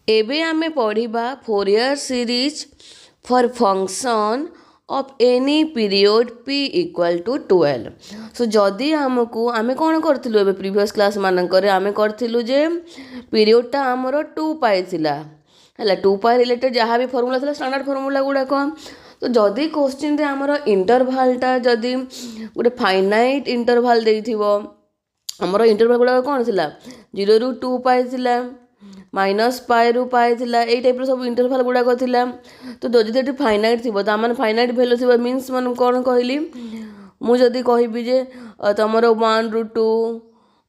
एबे आमे पढ़िबा Fourier series for function of any period p equal to 12। So जदि आमको आमे कौन करथिलु एबे प्रीवियस क्लास मानकरे आमे करथिलु जे पीरियडटा आमर 2 पाई थिला हला 2 पाई रिलेटेड जहाँ भी फॉर्मूला थिला स्टैंडर्ड फॉर्मूला गुड़ाक। तो जदि क्वेश्चन रे आमर इंटरवलटा जदि गोटे फाइनाइट इंटरवल देइथिबो आमर इंटरवल गुड़ाक कौन थिला 0 ରୁ 2 पाई थिला माइनस पाए रु पाए थिला एई टाइप रो सब इंटरवल गुड़ाक थिला। तो जदि एटी फाइनाइट थिबो ता माने फाइनाइट वैल्यू थिबो मीन्स मन कोन कहली मु जदि कहबी जे तमरो 1 ରୁ 2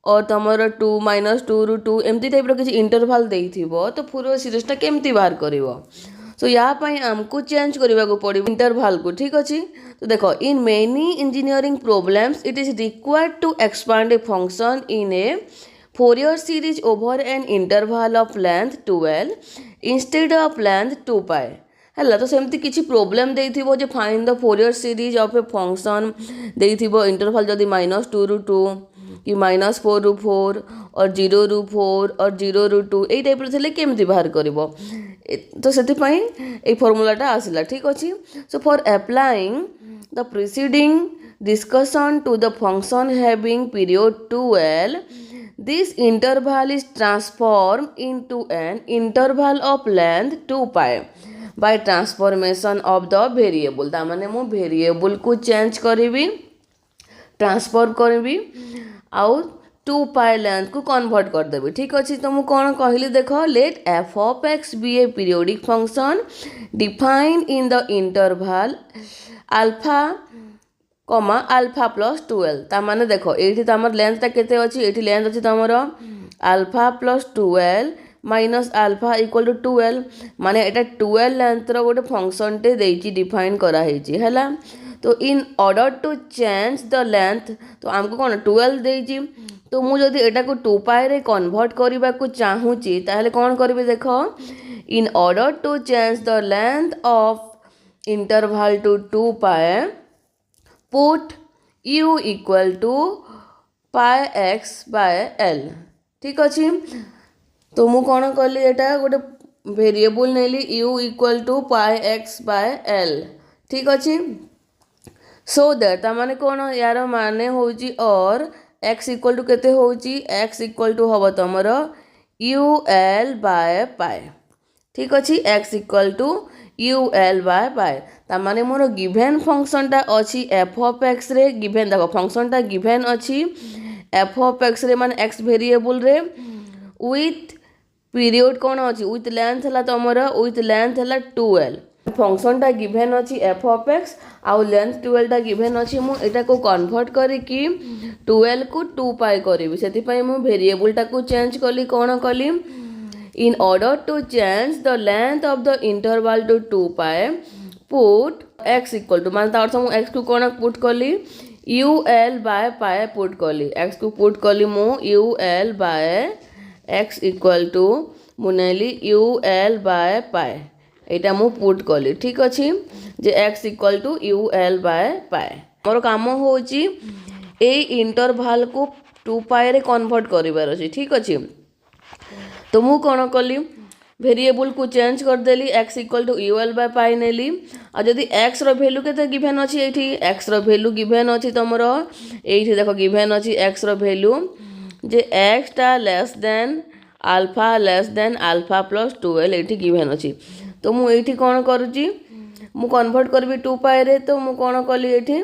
और तमरो 2 -2 ରୁ 2 एमती टाइप रो किछि इंटरवल देइथिबो तो पूरा सीरीजटा केमती बाहर करिवो। सो या पई हमको चेंज करबा को पड़ी इंटरवल को। ठीक अछि तो देखो in many engineering problems it is required to expand a function in a Fourier series over an interval of length 12 instead of length 2 pi है तो सेमती किसी प्रोब्लेम देइथिबो जे find the Fourier series of a function देइथिबो interval जदि -2 ରୁ 2 कि -4 ରୁ 4 और 0 ରୁ 4 और 0 ରୁ 2 एई टाइप रे केमती बाहर करिवो। तो सेति पई ए फार्मूलाटा आसिला। ठीक अछि so for applying the preceding discussion to the function having period 12 this interval is transformed into an interval of length 2 pi by transformation of the variable। ता माने मु वेरिएबल को चेंज करिवि ट्रांसफॉर्म करिवि आउ 2 pi लेंथ को convert कर देबी। ठीक अछि तो मु कोन कहली देखो late f of x be a periodic function defined in the interval alpha कमा अल्फा प्लस 12 ता माने देखो एठी तमर लेंथटा केते अछि एठी लेंथ अछि तमर alpha plus 12 minus alpha equal to 12 माने एटा 12 लेंथ रो गोटे फंक्शन टे देइची डिफाइन करा हेची हैला। तो in order to change the length तो हमको कोन 12 देइची तो मु जदी एटा को 2 पाई रे कन्वर्ट करबा को चाहूची ताहले कोन करबे देखो in order to change the length of interval to 2 pi put u equal to pi x by l। ठीक अच्छे तो मु कौन कली एटा गोटे वेरिएबल नेली u equal to pi x by l। ठीक अच्छे सो दैट ता माने कौन यार माने होची और x इक्वल टू केते होची x इक्वल टू हबो तमर u l बाय पाई। ठीक अच्छे x equal to u l bye pi ता माने मोर गिवन फंक्शन टा अछि f ऑफ x रे गिवन देखो फंक्शन टा गिवन अछि f ऑफ x रे माने x वेरिएबल रे विथ पीरियड कोन अछि विथ लेंथ हला तमर विथ लेंथ हला 12 फंक्शन टा गिवन अछि f ऑफ x आ लेंथ 12 टा गिवन अछि मु एटा को कन्वर्ट करी कि 12 को 2 पाई करबी सेति पई मु वेरिएबल टा को चेंज कली कोन कली in order to change the length of the interval to 2 pi put x equal to मान तार समूह x को कौन पुट कली ul बाय पाए पुट कली x को पुट कली मु ul by x equal to मुनेली ul बाय पाए एटा मु पुट कली। ठीक अछि जे x equal to ul by pi मोर काम होची ए इंटरवल को 2 पाई रे कन्वर्ट करिवार अछि। ठीक अछि तो मु कौन कली वेरिएबल को चेंज कर देली x equal to ul by pi नेली आ जदी x रो वैल्यू केते गिवन अछि एठी x रो वैल्यू गिवन अछि तमरो एठी देखो गिवन अछि x रो वैल्यू जे x टा लेस देन अल्फा प्लस 12 एठी गिवन अछि। तो मु एठी कौन करूची मु कन्वर्ट करबी 2 पाई रे तो मु कौन कली एठी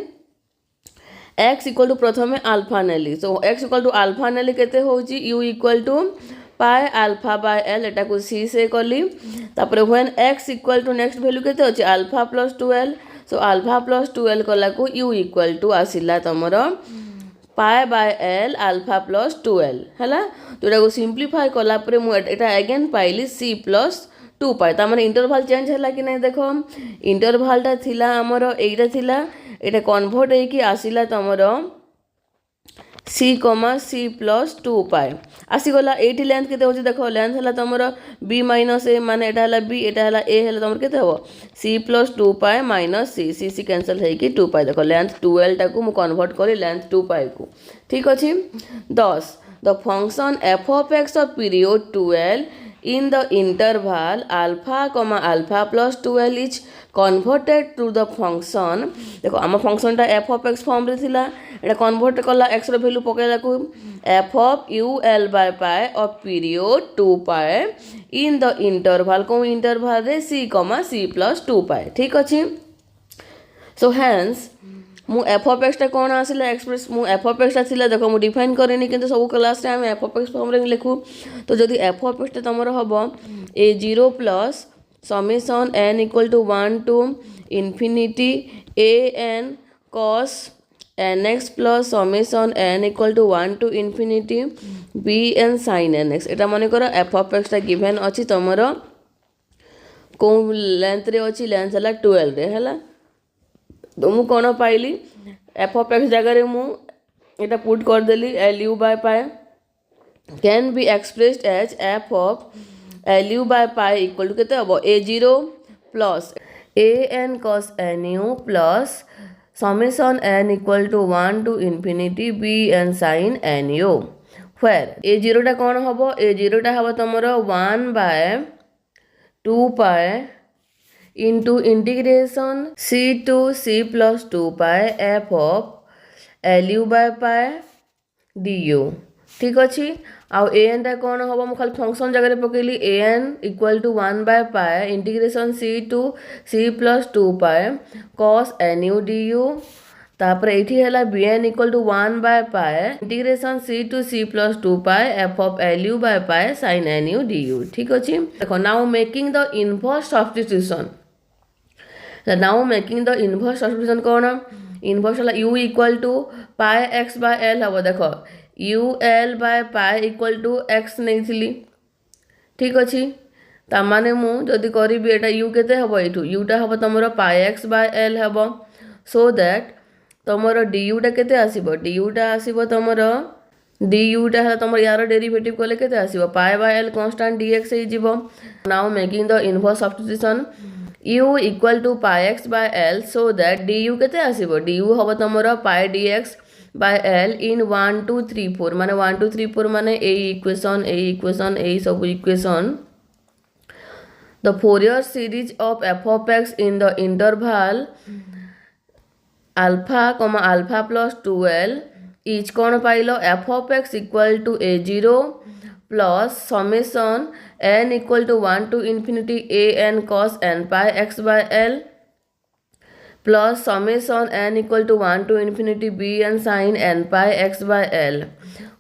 x इक्वल टू प्रथमे अल्फा नेली so x equal to alpha नेली केते होची u equal to pi alpha by l एटा को c से कली तापर when x equal to next value केते अछि alpha plus 12 so alpha plus 12 कला को u इक्वल टू आसिला तमर pi by l alpha plus 12 हैला। तो एटा को सिंपलीफाई कला परे मु एटा अगेन पाइली c प्लस 2 पाई ता माने इंटरवल चेंज हैला कि नै देखो इंटरवल ता थिला हमर एटा थिला एटा कन्वर्ट हे कि आसिला तमर c प्लस 2 पाई आसीगला एटी लेंथ केते होची देखो लेंथ हला तमरो b माइनस a माने एटा हला b एटा हला a हला तमरो केते हो c plus 2 pi minus c c cancel है कि 2 पाई देखो लेंथ 12 टा को मु कन्वर्ट करी लेंथ 2 पाई को। ठीक अछि 10 the function f of x of period 12 in the interval alpha comma alpha plus 12 is converted to the function देखो आम फंक्शन टा f of x फॉर्म रे थिला एटा कन्वर्ट कला x रो वैल्यू पकेला को f of u l by pi of period 2 pi in the interval को interval रे c comma c plus 2 pi ठीक अछि so hence मु एफ ऑफ एक्स कौन आसिला एक्सप्रेस मु एफ ऑफ एक्स थिला देखो मु डिफाइन करेनी किंतु सब क्लास रे हम एफ ऑफ एक्स फॉर्म रे लिखू तो जदि एफ ऑफ एक्स तमर हबो a0 plus summation n equal to 1 to infinity an cos nx plus summation n equal to 1 to infinity bn sin nx एटा माने कर एफ ऑफ एक्स गिवन अछि तमर को लेंथ रे अछि लेंथ हला 12 रे हला तो मु कौन पाइली एफ ऑफ एक्स जगह मु एटा पुट कर देली l u by pi can be expressed as f of l u by pi equal to केते हबो a0 plus an cos nu plus summation n equal to 1 to infinity bn sin nu where a0 टा कौन हबो a0 टा हबो तमरो 1 by 2 pi into integration c to c plus 2 pi f of lu by pi du ठीक अच्छी आउ an टा कौन हम मुझे खाली फंक्शन जगह पकेली an equal to 1 by pi integration c to c plus 2 pi cos nu du तापर एठी हैला bn equal to 1 by pi integration c to c plus 2 pi f of lu by pi sin nu du ठीक अच्छी देखो now making the inverse substitution now making the inverse substitution कौन inverse वाला u equal to pi x by l हम देख u l by pi equal to x नहीं थी ठीक अच्छी ताने मु जदि करी एटा u केते हम एठू u टा हम तुम पाई एक्स बाय एल हम सो दैट तुम du टा केते आसीबो du टा आसीबो तुम du टा है तुम यार डेरिवेटिव कले केते आसीबो pi by l constant dx हे जिवो now making the inverse substitution u equal to pi x by l so that du केते आसीबो du हम तुम पाई dx बाय एल इन 1 2 3 4 माने 1 2 3 4 माने ए सब equation the Fourier series of f of x in the interval alpha comma alpha plus 2l is कौन पाइलो f of x equal to a0 plus summation n equal to 1 to infinity an cos n pi x by l plus summation n equal to 1 to infinity bn sin n pi x by l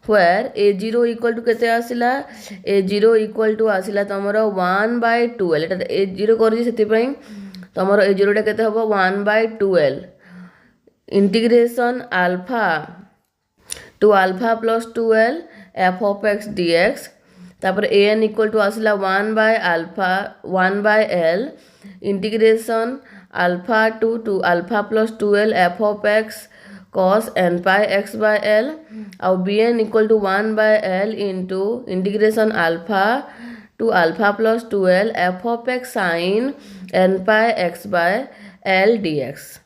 where a0 equal to केते आसिला a0 equal to आसिला तमरो 1 by 2l Etah a0 Karji सेति पई तमरो a0 टा केते हबो 1 by 2l integration alpha to alpha plus 2l f of x dx तापर an equal to आसिला 1 by alpha 1 by l integration alpha to alpha plus 2l f of x cos n pi x by l और bn equal to 1 by l into integration alpha to alpha plus 2l f of x sin n pi x by l dx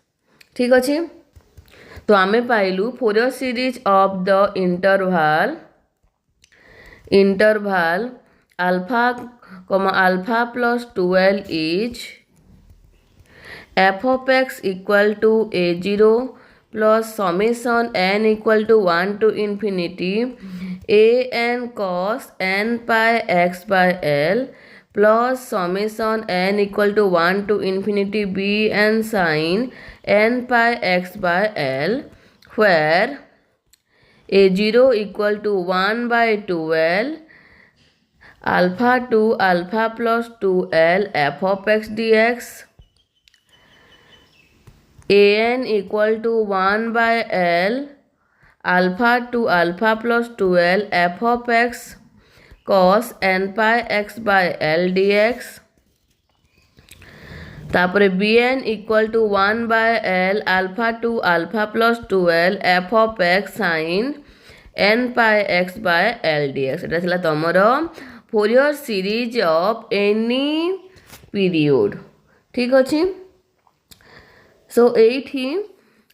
ठीक अच्छे तो आमे पाइलु Fourier series of the interval alpha comma alpha plus 2l is f of x equal to a0 plus summation n equal to 1 to infinity an cos n pi x by l plus summation n equal to 1 to infinity bn sin n pi x by l where a0 equal to 1 by 2l alpha to alpha plus 2l f of x dx an equal to 1 by l alpha to alpha plus 2l f of x cos n pi x by l dx तापरे bn equal to 1 by l alpha to alpha plus 2l f of x sin n pi x by l dx এটা ছিল তোমার ফোরিয়র series of any period ঠিক আছে so এইটি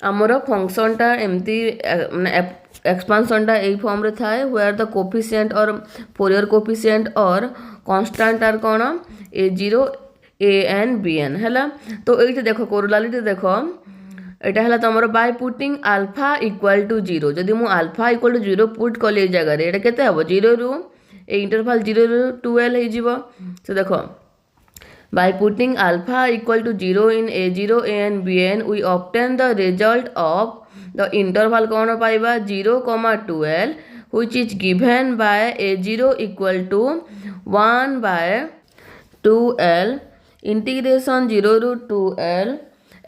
আমার ফংশনটা এমতি মানে एक्सपांसनटा ए form रे थाए वेयर द कोफिशिएंट और फोरियर कोफिशिएंट और कांस्टेंट आर कोन a0 an bn हैला। तो एइटे देखो कोरोलालिटी देखो एटा हला तमरो by putting alpha equal to 0 जदि मु अल्फा इक्वल टू 0 पुट कले जगह रे एटा केते हबो 0 रु ए इंटरवल 0 रु 12 हे जिवो। तो देखो by putting alpha equal to 0 in a0 and bn we obtain the result of the interval कौन पाइबा 0, 12 which is given by a0 equal to 1 by 2l integration 0 to 2l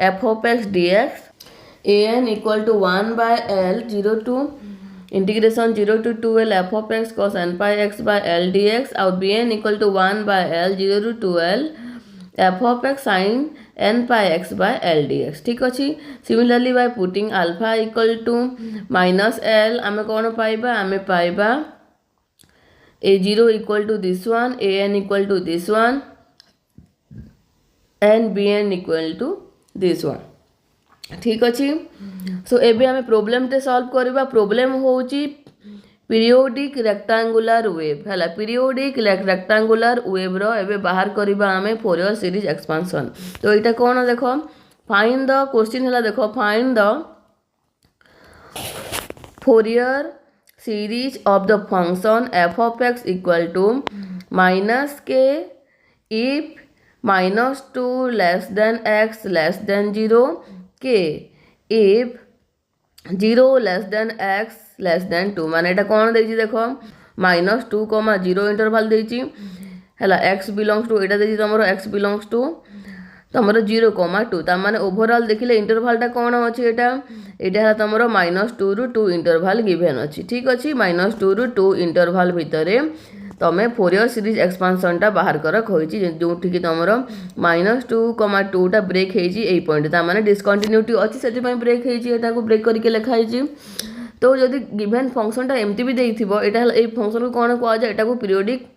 f of x dx an equal to 1 by l 0 to integration 0 to 2l f of x cos n pi x by l dx और bn equal to 1 by l 0 to 2l f of x sin n pi x by l dx ठीक अच्छी। Similarly by putting alpha equal to minus l आमे कौन पाइबा आमे पाइबा a0 equal to this one an equal to this one and bn equal to this one ठीक अच्छी। सो एबे आमे प्रॉब्लम टे सॉल्व करबा। प्रॉब्लम होची पीरियोडिक रेक्टेंगुलर वेव है पीरियोडिक रेक्टेंगुलर वेव रो एबे बाहर करबा आमे फोरियर सीरीज एक्सपांशन। तो एटा कोन देखो फाइंड द क्वेश्चन है देखो find the Fourier series of the function f of x equal to minus k if -2 less than x less than 0 k if 0 less than x less than 2 माने एटा कौन देछि देखो -2, 0 interval देछि हैला x belongs to एटा देछि तमरो x belongs to तमरो 0, 2 ता माने overall देखिले इंटरवलटा कौन अछि एटा हैला तमरो -2 रु 2 इंटरवल गिवन अछि ठीक अछि। -2 रु 2 इंटरवल भितरे तमे फोरियर सीरीज एक्सपांशनटा बाहर कर खोइछि जोठी कि तमरो -2, 2 टा ब्रेक हेछि एई पॉइंट ता माने डिस्कंटिन्यूटी अछि सेति पय ब्रेक हेछि एटा को ब्रेक करके लिखा हेछि। तो जदि गिवन फंक्शनटा एमती भी देइथिबो एटा ए फंक्शन को कोन कहआ जाय एटा को पीरियोडिक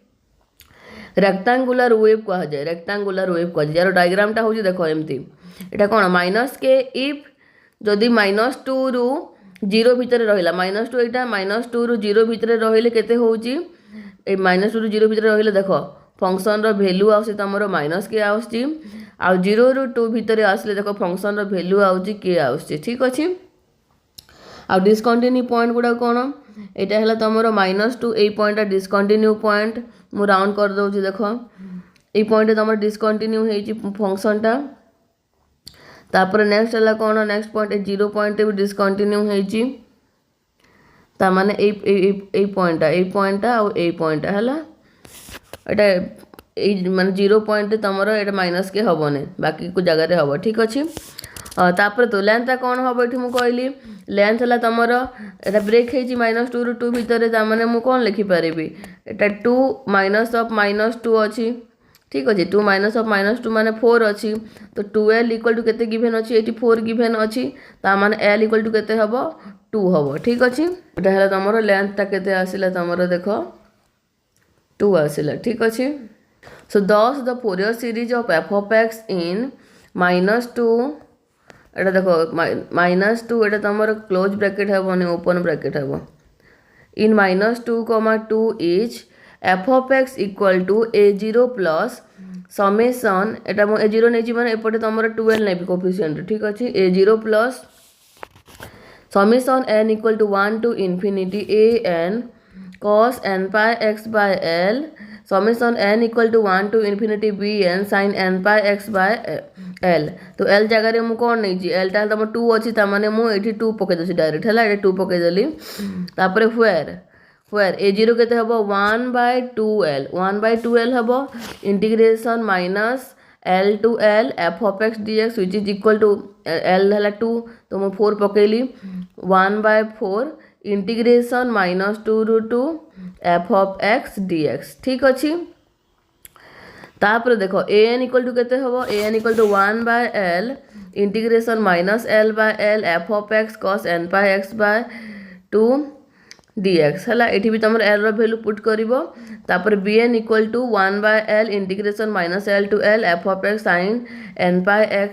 रेक्टेंगुलर वेव कहआ जाय रेक्टेंगुलर वेव कहआ जाय यार डायग्रामटा होजी देखो एमती एटा कोन माइनस के इफ जदि -2 रु 0 भितरे रहिला -2 एटा -2 रु 0 भितरे रहिले केते होउची ए -2 रु 0 भितरे रहिले देखो फंक्शन रो वैल्यू आउसी तमरो माइनस के आउची आ 0 रु 2 भितरे आसले देखो फंक्शन रो वैल्यू आउची के आउची ठीक अछि। आ डिस्कंटिन्यू पॉइंट गुड़ा कौन एटा है तुम -2 ए पॉइंट डिस्कंटिन्यू पॉइंट मु राउंड कर दूँ देखो ये पॉइंट तुम डिस्कंटिन्यू हो फंक्शनटा तापर नेक्स्ट है कौन नेक्स्ट पॉइंट 0 पॉइंट भी डिस्कंटिन्यू हो माने ए पॉइंटा और ए पॉइंट है एटा माने 0 पॉइंट तुम एटा माइनस के हेनी बाकी को जगह हम ठीक अच्छे। तापर तो लेंथ कौन हम ये मुझे कहली लेंथ है तुम एटा ब्रेक है -2 रु 2 भितर ताने मुझे कौन लिखिपारि एटा 2 माइनस ऑफ -2 अच्छी ठीक अच्छे 2 माइनस ऑफ -2 माने 4 अच्छी तो 2l इक्वल टू केते गिवन अच्छी ये 4 गिवन अच्छी ता माने l इक्वल टू केते हम 2 हम ठीक अच्छे। एटा है तुम लेंथटा केते आसिला तुम देखो 2 आसिला ठीक अच्छे। So this the Fourier series of f of x in -2 एटा देखो -2 एटा तुम क्लोज ब्रैकेट है ओपन ब्रैकेट है in -2, 2 is f of x equal to a0 plus summation एटा a0 नहीं माने एपटे तुम 12 नहीं कोफिशिएंट ठीक अच्छे a0 plus summation n equal to 1 to infinity an cos n pi x by l summation n equal to 1 to infinity bn sin n pi x by l तो l जगह मु कौन नहीं l टा तुम 2 अच्छी ताने मुझे 2 पकई दूसरी डायरेक्ट है 2 पकईदेली तापर व्वेयर a0 के हम 1/2l हम integration minus l to l f of x dx which is equal to l है 2 तो मुझे 4 पकईली 1/4 integration -2 ru 2 f of x dx ठीक अच्छी। तापर देखो an इक्वल टू केते हम an equal to 1/l integration -l/l f of x cos n pi x by 2 dx है ये भी तुम l वैल्यू पुट कर bn equal to 1/l integration -l to l f of x sin n pi x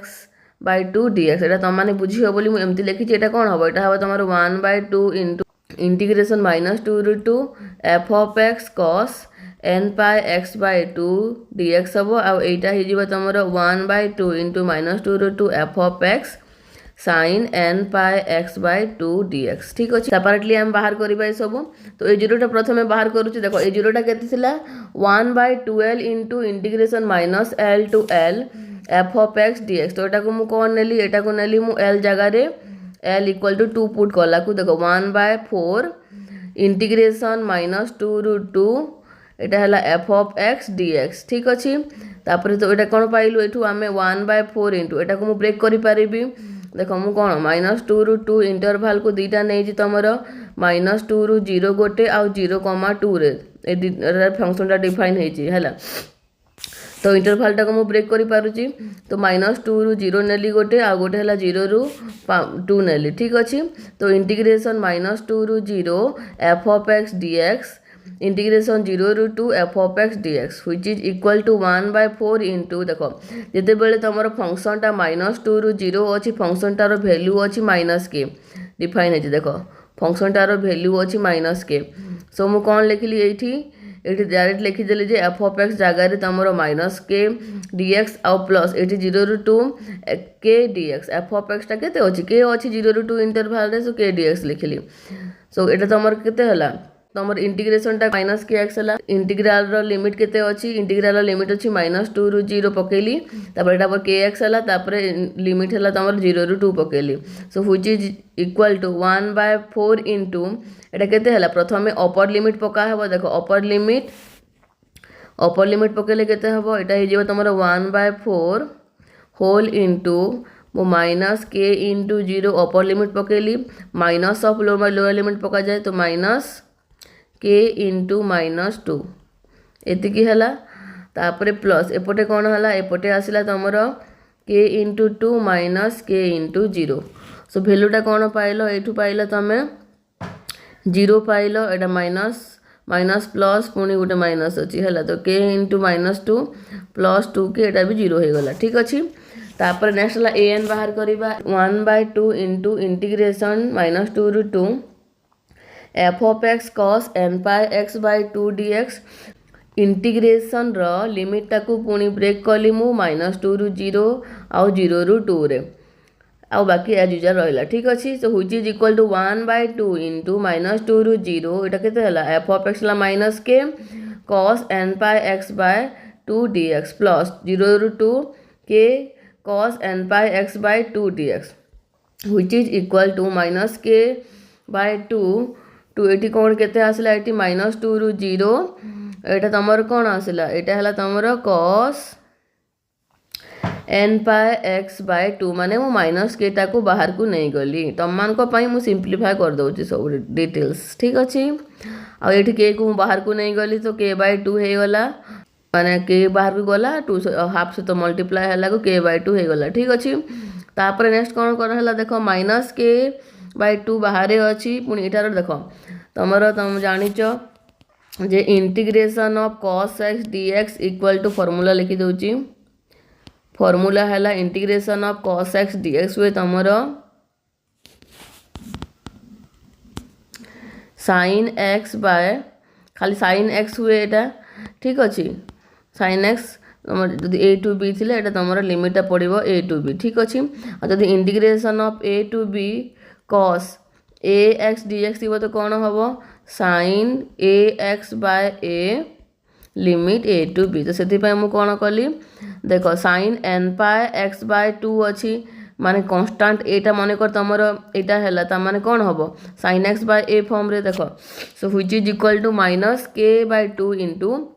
by 2 dx एटा तुम मैंने बुझी बोली एमती लिखी एटा कौन हम यहाँ तुम 1/2 into integration -2 f of x cos n pi x by 2 dx हम आईटा हो तुम 1/2 into -2 f of x sine n pi x by 2 dx ठीक अच्छे सेपरेटली आम बाहर करवा ये सब तो ये जीरोटा प्रथम बाहर करुच्चे देख ये जीरोटा के 1/12 into integration -l to l f of x dx तो यहाँ मुझे कौन नेली एटा को नेली मु l जगार l इक्वल टू 2 पुट कला देख 1/4 इंटीग्रेशन -2 एटा है एफ ऑफ एक्स dx ठीक अच्छे तापर तो यहाँ कौन पाइलु ये आम 1/4 इंटू एटा को मुझे ब्रेक करी देख मु कौन -2 इंटरभाल को दीटा नहीं तुम -2 0 गोटे आउ 0,2 रे फंक्शनटा डिफाइन है तो इंटरभाल टाक मुझे ब्रेक करी पारुची तो -2 0 नेली गोटे आ गोटे है 0 2 नेली ठीक अच्छे तो integration -2 0 f of x dx integration 0 to f of x dx which is equal to 1/4 into देख जिते बेले तुम फंक्शनटा -2 0 अच्छी फंक्शनटार भैल्यू अच्छी -k डिफाइन है देख फंक्शनटार भैल्यू अच्छी -k सो मु कौन लिखली ये डायरेक्ट लिखिदेली जे एफ ऑफ एक्स जगार तुम -k dx आउ प्लस ये 0 to k dx f of एक्सटा के अच्छी k अच्छी 0 to interval so k dx लिखली सो ये तुम के तुम इंटीग्रेशन टा -k x है इंटीग्राल लिमिट केते अच्छी इंटीग्राल लिमिट अच्छी -2 रु 0 पकेली तापर एटा पर k x है तापर लिमिट है तुम 0 रु 2 पकेली so which is equal to 1/4 into एटा केते है प्रथम अपर लिमिट पका है देख अपर लिमिट पकेले केते हबो एटा हो तुम 1/4 होल इंटू मो -k इंटू 0 अपर लिमिट पकेली माइनस ऑफ लोअर लिमिट पका जाए तो -k इंटू -2 एतिकी है तापर प्लस एपटे कौन है एपटे आसला तुम k इंटू 2 -k इंटू 0 सो भैल्यूटा कौन पाइल ये पाइल तुम 0 पाइल एटा माइनस प्लस पुणी गोटे माइनस अच्छी है तो k इंटू -2 प्लस 2 के एटा भी 0 हो गला ठीक अच्छे तापर नेक्स्ट है an बाहर करवा 1/2 इंटू इंटीग्रेशन -2 रु 2 f of x cos n pi x by 2 dx integration limit टाकू पुणी ब्रेक कली मु -2 रु 0 आउ 0 रु 2 रे आउ बाकी एज यूजुअल रहा ठीक अच्छे so which is equal to 1/2 into -2 रु 0 यहाँ के f of x -k cos n pi x by 2 dx plus 0 रु 2 k cos n pi x by 2 dx which is equal to -k by 2 to ये कौन के आसला ये -2 रु 0 यहाँ तुम कौन आसला यहाँ है तुम cos n pi x by 2 माने मु -k टाकू बाहर को नहीं गली तुम मान सिंप्लीफाई कर दूसरी सब डिटेल्स ठीक अच्छे आठ के को बाहर को नहीं गली तो k बाय 2 हो गला माने k बाहर को गला 2 हाफ से तो मल्टीप्लाई है k बाय 2 हो गला ठीक अच्छे तापर नेक्स्ट कौन कर देख -k बाय 2 बाहर अच्छी पुणी इटार देख तुम जानिच जे integration of cos x dx equal to formula लिखी दूची फॉर्मूला है integration of cos x dx हुए तुम sin x बाय खाली sin x हुए एटा ठीक अच्छे sin x तुम a टू b थी तुम लिमिट पड़ो a टू b ठीक अच्छे जब integration of a to b cos a x dx थी तो कौन हम sin a x by a limit a to b तो से मुझे कौन कली देख sin n pi x by 2 अच्छी माने कांस्टेंट एटा मन कर तुम यहाँ है माने कौन हम sin x by a form रे देख so which is equal to -k by 2 into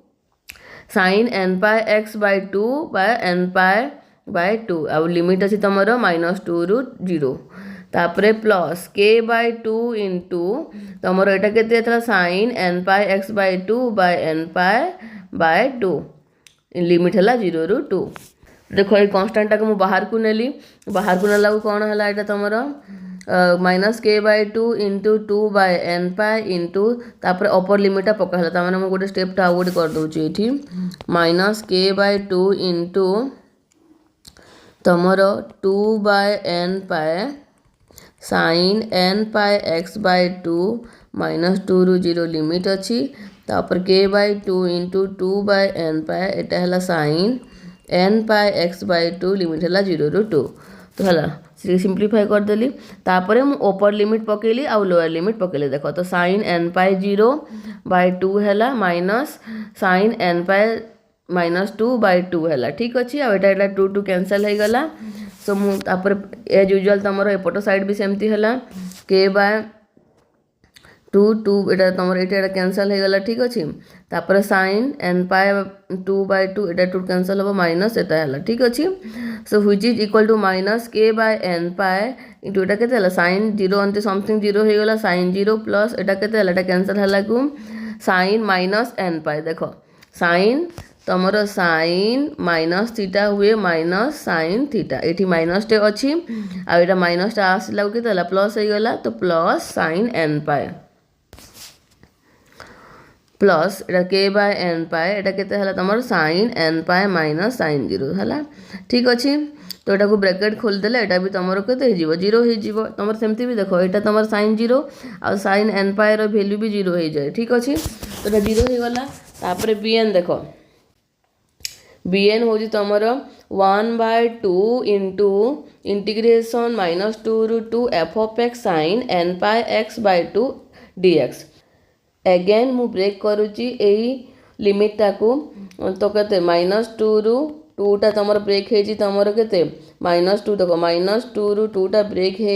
sin n pi x by 2 by n pi by 2 आ लिमिट अच्छी तुम -2 रु 0 तापरे प्लस k बाय 2 इंटू तुम यहाँ के sin n pi x by 2 by n pi by 2 limit है 0 रु 2 देख ये कन्स्टांट टाक मुझे बाहर को नेली बाहर को नेला कौन है यहाँ तुम -k by 2 into 2 by n pi into तापर अपर लिमिटा पकाला तार मुझे गोटे स्टेप आउ गोटे कर दूची ये -k बाय 2 इंटू तुम 2 बाय n पाए sin n pi x by 2 -2 रु 0 लिमिट अच्छी तापर k/2 इंटू 2/n पाए एटा है sin n/x/2 लिमिट है 0 रु 2 तो है सिंप्लीफाई करदेली तापर मु ओपर लिमिट पकेली आ लोअर लिमिट पकेली देख तो sin n/0/2 है माइनस sin n/-2/2 है ठीक अच्छे आटा 2 2 कैंसल हो गला सो मुझे एज यूजुअल तुम एपट साइड भी सेमती है k/2 2 एटा तुम ये कैंसल हो गला ठीक अच्छे तापर sin n/2/2 एटा 2 कैंसल हम माइनस एटा है ठीक अच्छे so which is equal to minus k/n/, into एटा के sin 0 अंत समथिंग 0 हो गला sin 0 प्लस एटा के कैंसल है sin -n/, देख sin तुम sin माइनस थीटा हुए माइनस sin थीटा ये माइनस टे अच्छी आटा माइनस टा आसला के प्लस हो गला तो plus sin n/, plus iota k/n/, एटा के तुम sin n/, माइनस sin 0 है ठीक अच्छे तो यहाँ को ब्रैकेट खोलदेले यहाँ भी तुम के 0 हो तुम सेमती भी देख यहाँ तुम sin 0 आ sin n/, वैल्यू भी 0 हो जाए ठीक अच्छे तो यहाँ 0 हो गला तापर bn देख bn हूँ तुम 1/2 इंटू इंटीग्रेशन -2 रु 2 f(x) sin n/x/2 dx again मु ब्रेक करुच्ची यही लिमिट टाकू तो के -2 रु 2 टा तुम ब्रेक हो तुम के -2 देख -2 रु 2 टा ब्रेक हो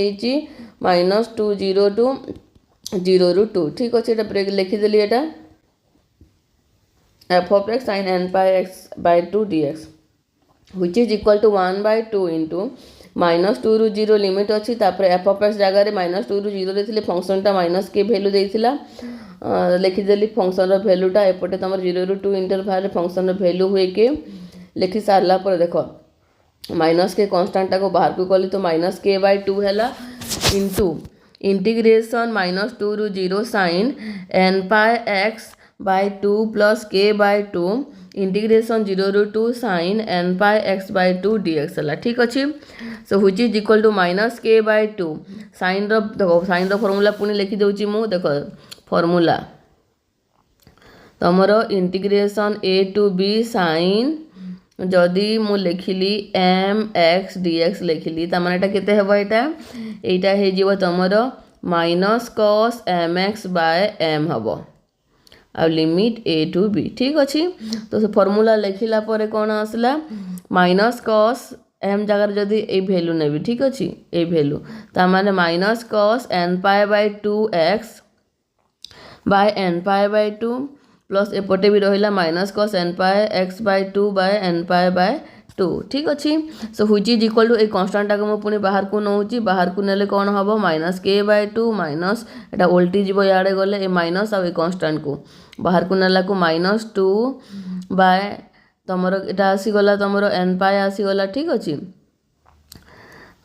-2 0 टू 0 रु 2 ठीक अच्छे ब्रेक लिखिदेली यहाँ f(x) sin n/x/2 dx which is equal to 1/2 into -2 रु 0 लिमिट अच्छी f(x) जगह -2 रु 0 देते फंक्शन टा माइनस के भैल्यू देता लिखिदेली फंक्शन भैल्यूटा एपटे तुम 0 रु 2 इंटरवल फंक्शन भैल्यू हुए के लिखि सारा पर देख माइनस के कन्स्टाटा को बाहर को कली तो -k/2 है इंटू इंटीग्रेशन -2 रु 0 sin n/x/2 plus k/2 integration 0 रु 2 sin n/x/2 dx है ठीक अच्छे so which is equal to -k/2 sin देखो sin फॉर्मूला पुणी लिखि दूची मु देख फॉर्मूला तुमर integration a to b sin जदि मु लिखिली mx dx लिखिली तमाने एटा केते हेबो एटा हे जीवो तुमर -cos mx/m हेबो आ लिमिट a to b ठीक अच्छे तो फॉर्मूला लिखिला परे कौन आसला -cos m जगह जदि ए वैल्यू नेबी ठीक अच्छे ए वैल्यू तमाने -cos n/2x by n/2 plus एपटे भी रहा -cos n/x/2 ठीक अच्छे so which is equal to ए कन्स्टाटा को मुझे बाहर को नौची बाहर को नेले कौन हम -k/2 माइनस एटा उल्टी जीव इे गले ए माइनस आ कन्स्टाट को बाहर को नेला को -2 बाय तुम एटा आसीगला तुम n/, आसीगला ठीक अच्छे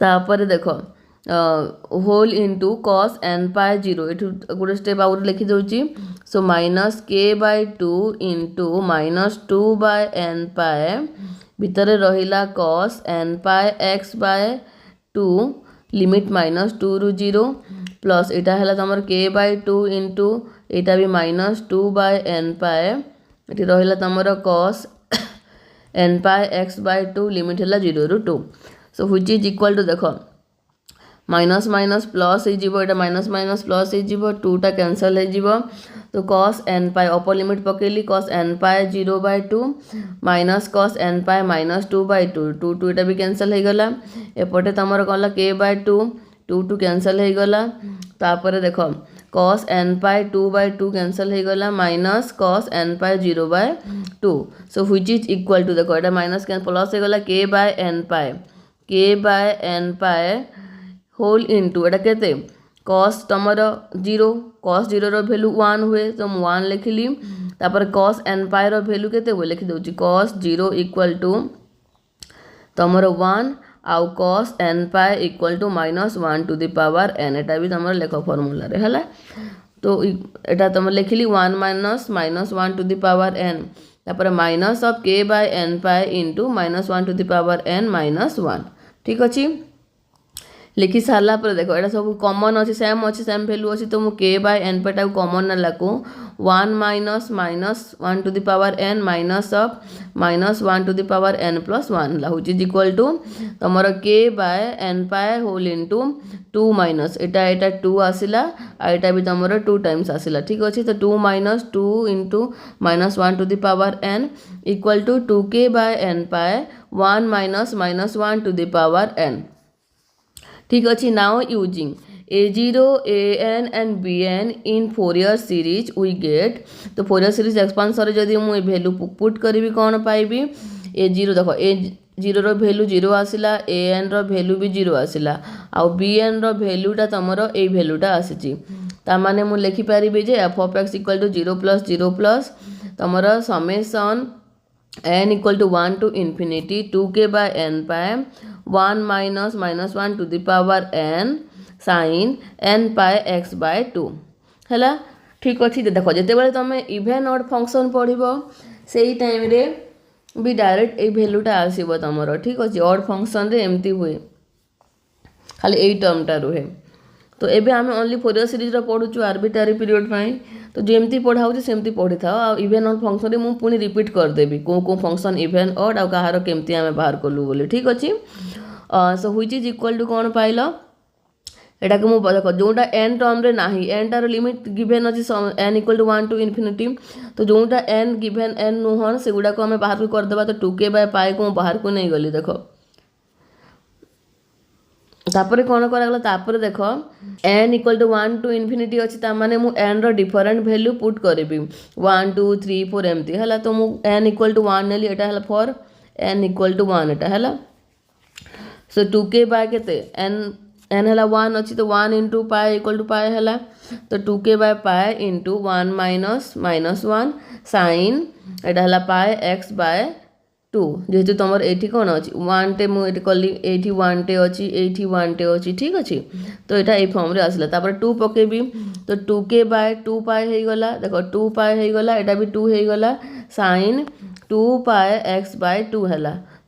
तापर देख होल इंटू cos n/0 ये गोटे स्टेप आउट लिखि दूची सो -k/2 इंटू -2/n/, भितर रहिला cos n/x/2 लिमिट -2 रु 0 प्लस एटा है तुम k/2 इंटू एटा भी -2/n/, ये रहिला तुम cos n/x/2 लिमिट है 0 रु 2 so which is equal to देख माइनस माइनस प्लस हो माइनस माइनस प्लस हो 2 टा कैंसल हो तो cos n/, अपर लिमिट पकेली cos n/0/2 minus cos n/, -2/2 2 2 एटा भी कैंसल हो गला एपटे तुम कला k/2 2 2 कैंसल हो गला तापर देख cos n/2/2 कैंसल हो गला minus cos n/0/2 so which is equal to देखो एटा माइनस प्लस हो गला k/n/, होल इंटू एटा के cos तुम 0 cos 0 रो वैल्यू 1 हुए तो 1 लिखिली तापर cos n/, रो वैल्यू केते हुए लिखि दूची cos 0 इक्वल टू तुम 1 आउ cos n/, equal to -1 to the power n एटा भी तुम लेख फॉर्मूला रे हला तो एटा तुम लिखिली 1 minus -1 to the power n तापर minus of k/n/, into -1 to the power n -1 ठीक अच्छे लिखि सारा पर देख एटा सब कॉमन अच्छी सेम वैल्यू अच्छी तो मुझे के बाय एन पे कॉमन ना को 1 minus minus 1 to the power n minus of minus 1 to the power n plus 1 लाउच इज इक्वल टू तुमर के by n pi whole into 2 minus एटा 2 आसला आईटा भी तुमर 2 टाइम्स आसला ठीक अच्छे तो 2 minus 2 into minus 1 to the power n equal to 2k by n pi 1 minus minus 1 to the power n ठीक अच्छे now using a0 an and bn in Fourier series we get तो Fourier series expansion जदि मुझे value put करी कौन पाइबी a0 देख a0 रो value 0 आसला an row value भी 0 आसला आउ bn रो वैल्यूटा तुमर ए वैल्यूटा आसी ताने मुझे लिखिपारि जे f of x equal to 0 plus तुमर summation n equal to 1 to infinity 2k by n pi 1 minus minus 1 to the power n sine n pi x by 2 है ठीक अच्छे देख जिते तुम इभेन ऑड फंक्शन पढ़ से टाइम रे भी डायरेक्ट ये वैल्यूटा आसब तुम ठीक अच्छे ऑड फंक्शन रे एमती हुए खाली यही टर्मटा रुहे तो एबे आम only Fourier series पढ़ुचु arbitrary period तो जमती पढ़ाऊँ सेमती पढ़ी था आ इभेन ऑड फंक्शन मुझे पुणी रिपीट करदेवी कौ फंक्शन इभेन ऑड आ कहार केमती आम बाहर कलु बोली ठीक अच्छे so which is equal to कौन पाइल एटा को मुझे देख जोटा एन टर्म रे ना एन टार लिमिट गिभेन अच्छी n equal to 1 to infinity तो जोटा एन गिभेन एन नुहन से गुड़ा को आम बाहर को करदे तो 2k बाय पाए को बाहर को नहीं गली देख तापर कौन करागला तापर देख n equal to 1 to infinity अच्छी ताने मु एन रो डिफरेंट वैल्यू पुट करी 1 2 3 4 एमती है तो मु एन इक्वल टू 1 नेली एटा है फॉर एन इक्वल टू 1 एटा है सो 2k बाय केते एन है 1 अच्छी तो 1 इंटू पाए इक्वल टू पाए है तो 2k by pi into 1 minus minus 1 sign एटा है पाए एक्स बाय 2 जेहेतु तुम ये कौन अच्छी 1 टे मुझे कली ये 1 टे अच्छी ये 1 टे अच्छी ठीक अच्छे तो यहाँ ये फर्म आसला 2 पकेबी तो 2k बाय 2 पाए हो गला देख 2 पाए हो गला यहाँ भी 2 हो गला साइन 2 पाए एक्स बाय 2 है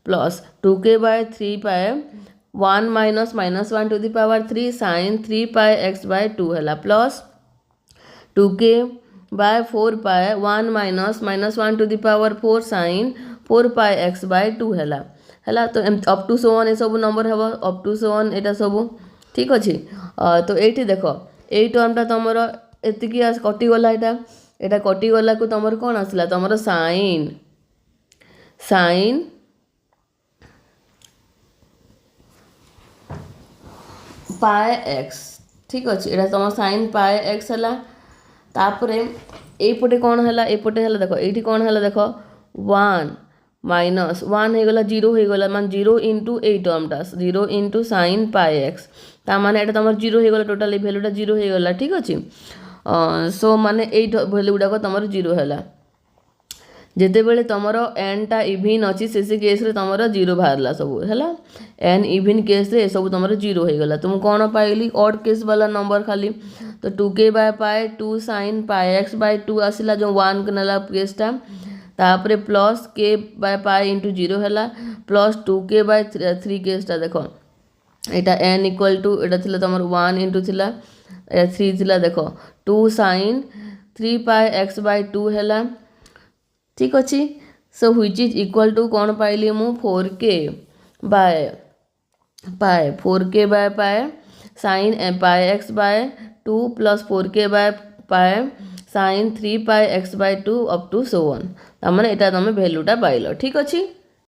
plus 2k bye 3 pi 1 minus minus 1 to the power 3 sine 3 pi x by 2 है plus 2k bye 4 pi 1 minus minus 1 to the power 4 sine 4 pi x by 2 है तो अप टू सो वन ये सब number हे up to so on यहाँ सब ठीक अच्छे तो ये देख यही टर्मटा तुम एतिकी कटिगला यहाँ कटिगला को तुम कौन आसला तुम साइन साइन पाए एक्स ठीक अच्छे यहाँ तुम साइन पाए एक्स है तापर यपटे कौन है एपटे है देख ये कौन है देख 1 माइनस 1 होगला 0 होगला मान 0 इंटू ए टर्मटा 0 इंटू साइन पाए एक्स ताने यहाँ तुम 0 होगला टोटाल भैल्यूटा 0 होगला ठीक अच्छे सो माने ये भैल्यू गुड़ाक तुम 0 है जिते बेले तुमर एन टा इभिन अच्छी से केस रे तुमर 0 बाहरला सब है एन इभिन केस रे सब तुम 0 होगला तुम कौन पाइली ऑड केस वाला नंबर खाली तो 2k by pi 2 sign pi x by 2 आसला जो 1 के नाला केसटा तापरे plus k by pi into 0 है प्लस 2k बाय 3 केसटा देख यहाँ एन इक्वल टू यहाँ थी तुम 1 इंटू थी 3 थी देख 2 साइन 3 पाए एक्स बाय 2 है ठीक अच्छे so which is equal to कौन पाइली मु 4k बाय पाए 4k by pi sine pi x by 2 plus 4k by pi sine 3 pi x by 2 up to so on तार मैंने यहाँ तुम भैल्यूटा पाइल ठीक अच्छे।